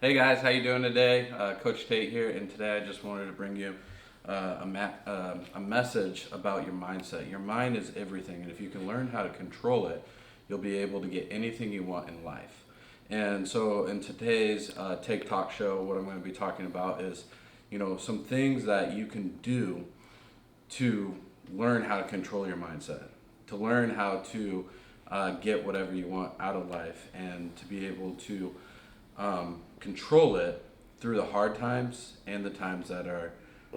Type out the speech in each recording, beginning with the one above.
Hey guys, how you doing today? Coach Tate here, and today I just wanted to bring you a message about your mindset. Your mind is everything, and if you can learn how to control it, you'll be able to get anything you want in life. And so, in today's Take Talk show, what I'm going to be talking about is, some things that you can do to learn how to control your mindset, to learn how to get whatever you want out of life, and to be able to control it through the hard times and the times that are,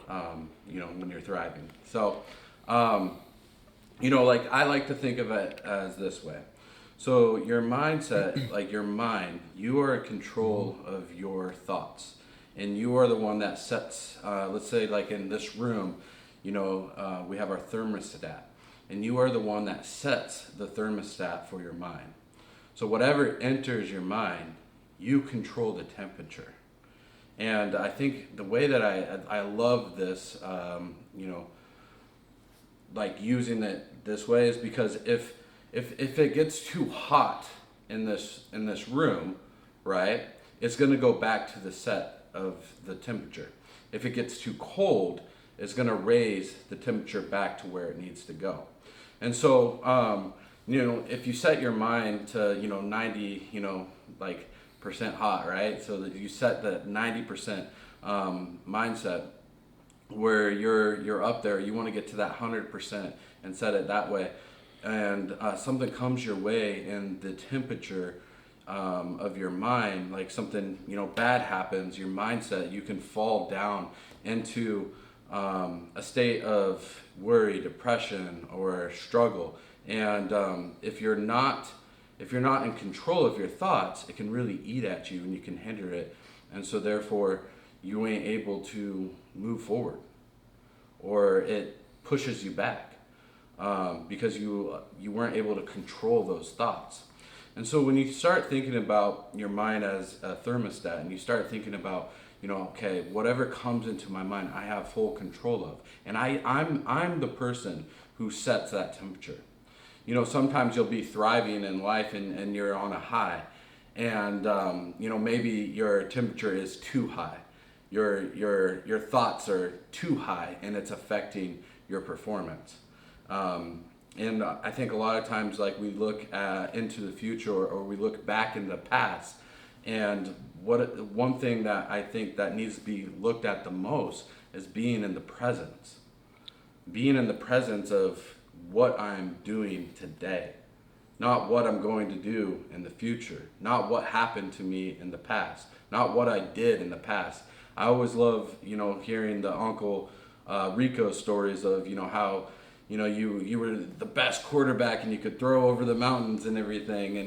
when you're thriving. So, like I like to think of it as this way. So, your mindset, like your mind, you are in control of your thoughts. And you are the one that sets, let's say, like in this room, we have our thermostat. And you are the one that sets the thermostat for your mind. So, whatever enters your mind, you control the temperature. And I think the way that I love this, like using it this way is because if it gets too hot in this room, right, it's going to go back to the set of the temperature. If it gets too cold, it's going to raise the temperature back to where it needs to go. And so, if you set your mind to 90, like percent hot, right? So that you set the 90% mindset where you're up there. You want to get to that 100% and set it that way. And something comes your way, and the temperature of your mind, like something bad happens, your mindset, you can fall down into a state of worry, depression, or struggle. And if you're not in control of your thoughts, it can really eat at you and you can hinder it. And so therefore you ain't able to move forward, or it pushes you back because you weren't able to control those thoughts. And so when you start thinking about your mind as a thermostat, and you start thinking about, okay, whatever comes into my mind, I have full control of. And I'm the person who sets that temperature. Sometimes you'll be thriving in life, and you're on a high, and maybe your temperature is too high. Your thoughts are too high, and it's affecting your performance. And I think a lot of times, like, we look into the future, or we look back in the past, and one thing that I think that needs to be looked at the most is being in the presence. Being in the presence of what I'm doing today, not what I'm going to do in the future, not what happened to me in the past, not what I did in the past. I always love, hearing the Uncle Rico stories of, how, you were the best quarterback and you could throw over the mountains and everything.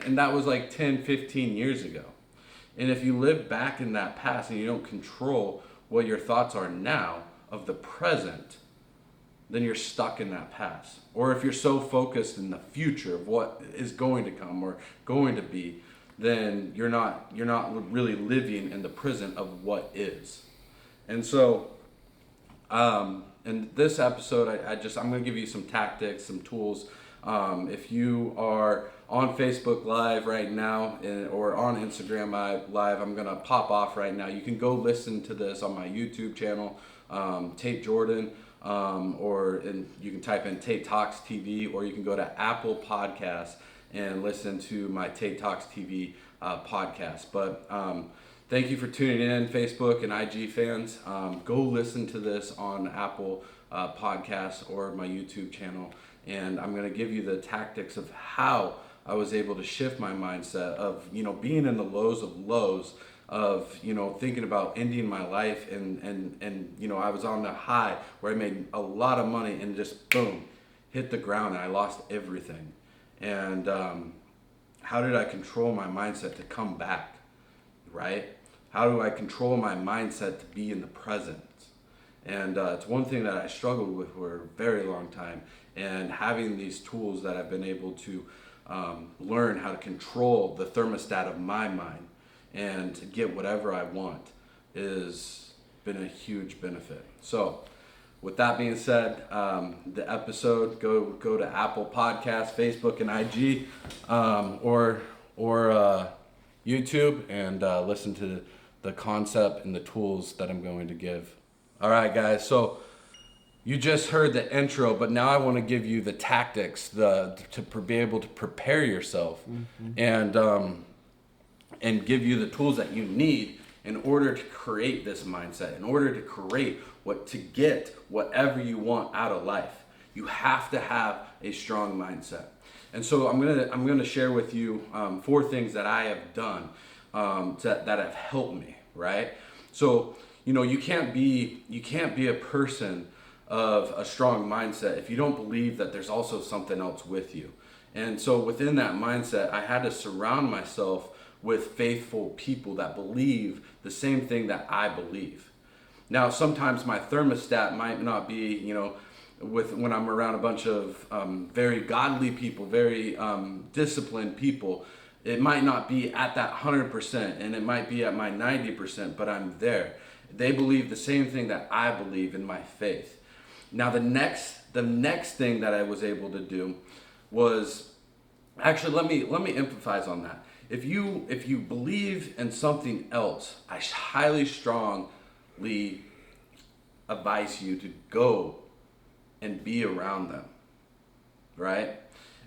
And that was like 10, 15 years ago. And if you live back in that past and you don't control what your thoughts are now of the present, then you're stuck in that past. Or if you're so focused in the future of what is going to come or going to be, then you're not really living in the present of what is. And so, in this episode, I'm going to give you some tactics, some tools. If you are on Facebook Live right now, or on Instagram Live, I'm going to pop off right now. You can go listen to this on my YouTube channel, Tate Jordan. And you can type in Tate Talks TV, or you can go to Apple Podcasts and listen to my Tate Talks TV podcast. But thank you for tuning in, Facebook and IG fans. Go listen to this on Apple Podcasts or my YouTube channel, and I'm going to give you the tactics of how I was able to shift my mindset of being in the lows of lows, of thinking about ending my life, and I was on the high where I made a lot of money, and just boom, hit the ground, and I lost everything. And how did I control my mindset to come back, right? How do I control my mindset to be in the present? And it's one thing that I struggled with for a very long time, and having these tools that I've been able to learn how to control the thermostat of my mind and to get whatever I want has been a huge benefit. So with that being said, the episode, go to Apple Podcasts, Facebook, and IG, or YouTube and listen to the concept and the tools that I'm going to give. All right, guys. So you just heard the intro, but now I want to give you the tactics be able to prepare yourself and give you the tools that you need in order to create this mindset, in order to create to get whatever you want out of life. You have to have a strong mindset. And so I'm gonna share with you 4 things that I have done that have helped me, right? So, you can't be a person of a strong mindset if you don't believe that there's also something else with you. And so within that mindset, I had to surround myself with faithful people that believe the same thing that I believe. Now, sometimes my thermostat might not be, when I'm around a bunch of very godly people, very disciplined people, it might not be at that 100%, and it might be at my 90%, but I'm there. They believe the same thing that I believe in my faith. Now, the next thing that I was able to do was, actually, let me emphasize on that. If you believe in something else, I highly strongly advise you to go and be around them, right?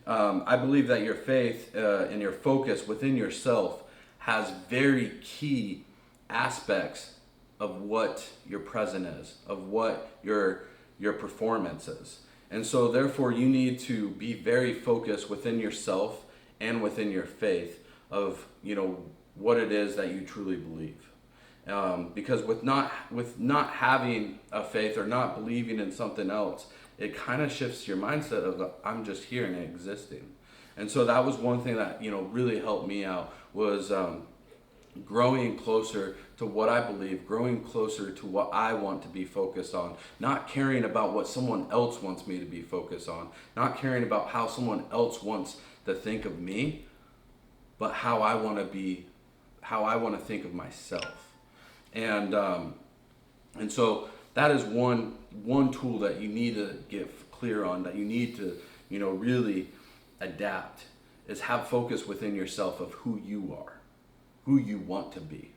I believe that your faith and your focus within yourself has very key aspects of what your present is, of what your performance is. And so therefore you need to be very focused within yourself and within your faith of, what it is that you truly believe. Because with not having a faith or not believing in something else, it kind of shifts your mindset of I'm just here and existing. And so that was one thing that really helped me out was growing closer to what I believe, growing closer to what I want to be focused on, not caring about what someone else wants me to be focused on, not caring about how someone else wants to think of me, but how I want to think of myself. And so that is one tool that you need to get clear on, that you need to really adapt, is have focus within yourself of who you are, who you want to be,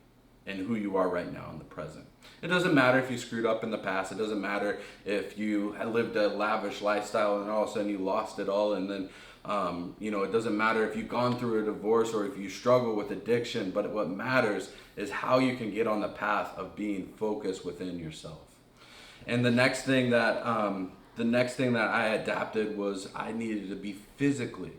and who you are right now in the present. It doesn't matter if you screwed up in the past. It doesn't matter if you had lived a lavish lifestyle and all of a sudden you lost it all, and then it doesn't matter if you've gone through a divorce or if you struggle with addiction, but what matters is how you can get on the path of being focused within yourself. And the next thing that I adapted was I need to be physically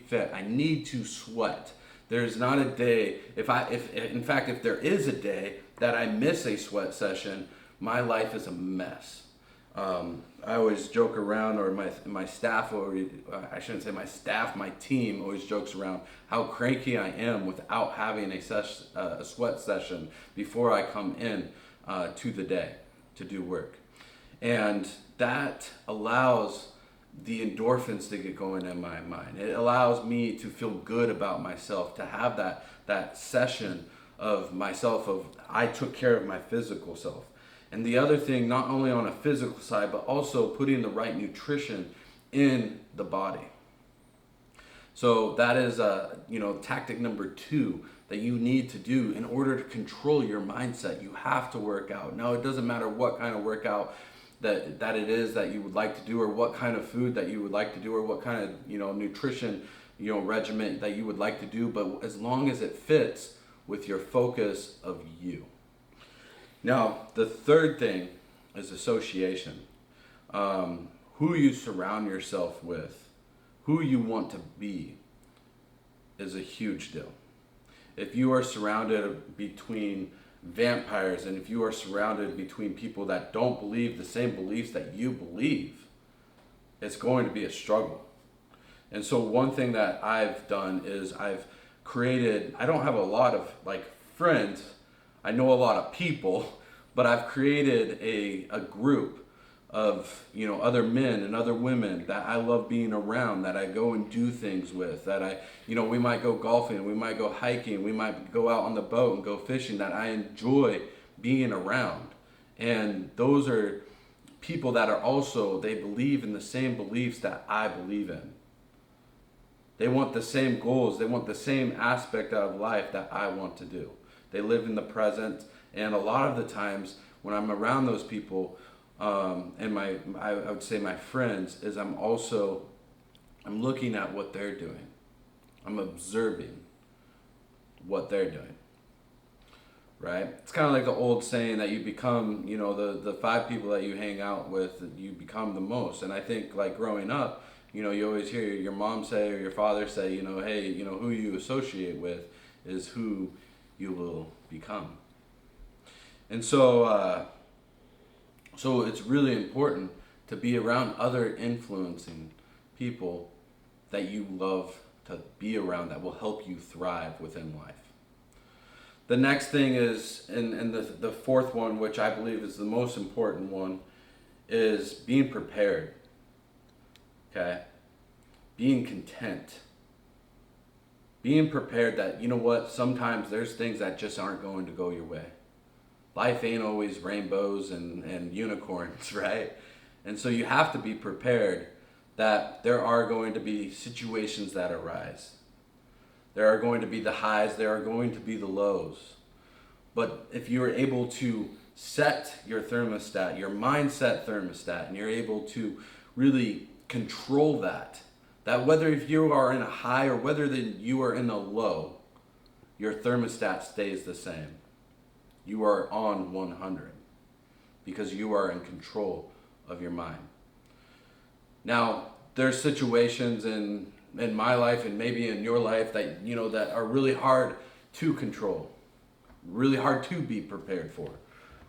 fit. I need to sweat. There's not a day, if there is a day that I miss a sweat session, my life is a mess. I always joke around, or my staff, or I shouldn't say my staff, my team always jokes around how cranky I am without having a sweat session before I come in to the day to do work. And that allows the endorphins to get going in my mind. It allows me to feel good about myself, to have that session of myself, of I took care of my physical self. And the other thing, not only on a physical side, but also putting the right nutrition in the body. So that is tactic number 2 that you need to do in order to control your mindset. You have to work out. Now, it doesn't matter what kind of workout that it is that you would like to do, or what kind of food that you would like to do, or what kind of nutrition regimen that you would like to do, but as long as it fits with your focus of you. Now, the third thing is association. Who you surround yourself with, who you want to be, is a huge deal. If you are surrounded between vampires, and if you are surrounded between people that don't believe the same beliefs that you believe, it's going to be a struggle. And so one thing that I've done is I've created, I don't have a lot of friends, I know a lot of people, but I've created a group of other men and other women that I love being around, that I go and do things with, that we might go golfing, we might go hiking, we might go out on the boat and go fishing, that I enjoy being around. And those are people that are also, they believe in the same beliefs that I believe in. They want the same goals. They want the same aspect of life that I want to do. They live in the present, and a lot of the times when I'm around those people, and I would say my friends, is I'm looking at what they're doing. I'm observing what they're doing. Right? It's kind of like the old saying that you become, the 5 people that you hang out with, you become the most. And I think like growing up, you always hear your mom say or your father say, hey, who you associate with is who you will become. And so it's really important to be around other influencing people that you love to be around, that will help you thrive within life. The next thing is, and the fourth one, which I believe is the most important one, is being prepared. Okay? Being content. Being prepared that, sometimes there's things that just aren't going to go your way. Life ain't always rainbows and unicorns, right? And so you have to be prepared that there are going to be situations that arise. There are going to be the highs, there are going to be the lows. But if you're able to set your thermostat, your mindset thermostat, and you're able to really control that whether if you are in a high or whether you are in a low, your thermostat stays the same. You are on 100 because you are in control of your mind. Now, there's situations in my life and maybe in your life that that are really hard to control, really hard to be prepared for.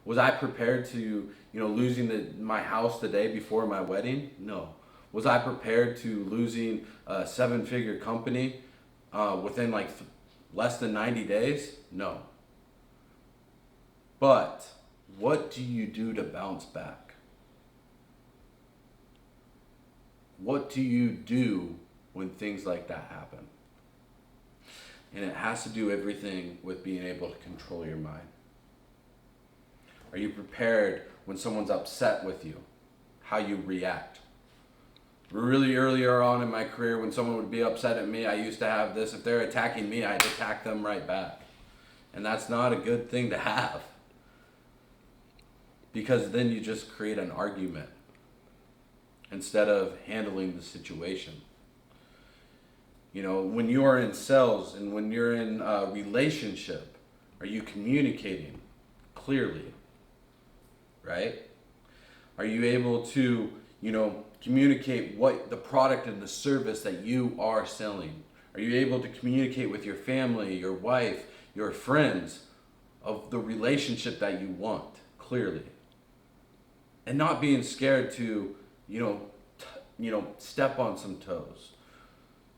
Was I prepared to losing my house the day before my wedding? No. Was I prepared to losing a 7-figure company within less than 90 days? No. But what do you do to bounce back? What do you do when things like that happen? And it has to do everything with being able to control your mind. Are you prepared when someone's upset with you? How you react? Really earlier on in my career, when someone would be upset at me, I used to have this: if they're attacking me, I'd attack them right back. And that's not a good thing to have, because then you just create an argument instead of handling the situation. When you are in sales and when you're in a relationship, are you communicating clearly? Right? Are you able to, communicate what the product and the service that you are selling? Are you able to communicate with your family, your wife, your friends of the relationship that you want clearly? And not being scared to, step on some toes.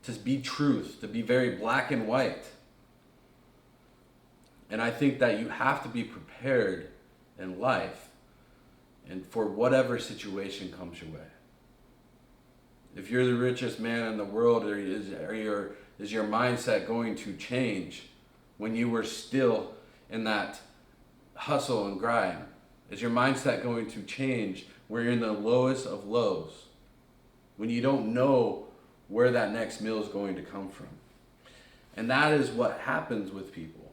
To be truth, to be very black and white. And I think that you have to be prepared in life and for whatever situation comes your way. If you're the richest man in the world, is your mindset going to change when you were still in that hustle and grind? Is your mindset going to change where you're in the lowest of lows, when you don't know where that next meal is going to come from? And that is what happens with people,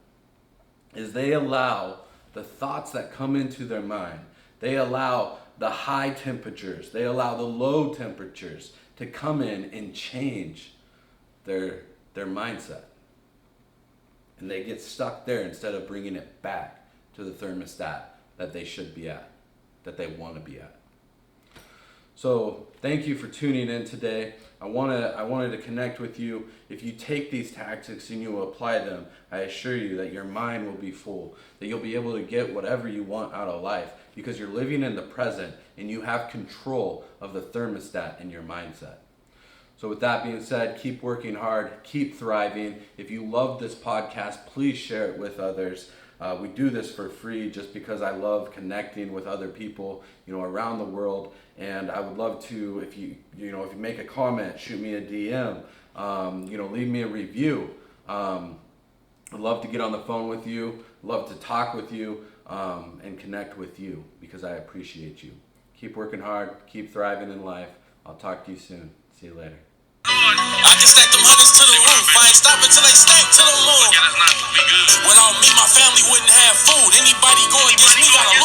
is they allow the thoughts that come into their mind, they allow the high temperatures, they allow the low temperatures to come in and change their mindset. And they get stuck there instead of bringing it back to the thermostat that they should be at, that they want to be at. So thank you for tuning in today. I wanted to connect with you. If you take these tactics and you apply them, I assure you that your mind will be full, that you'll be able to get whatever you want out of life, because you're living in the present and you have control of the thermostat in your mindset. So with that being said, keep working hard, keep thriving. If you love this podcast, please share it with others. We do this for free just because I love connecting with other people, around the world. And I would love to, if you make a comment, shoot me a DM, leave me a review. I'd love to get on the phone with you, love to talk with you, and connect with you, because I appreciate you. Keep working hard, keep thriving in life. I'll talk to you soon. See you later. I can stack them hundreds ain't stop until they stack to the moon. Without me, my family wouldn't have food. Anybody go against me gotta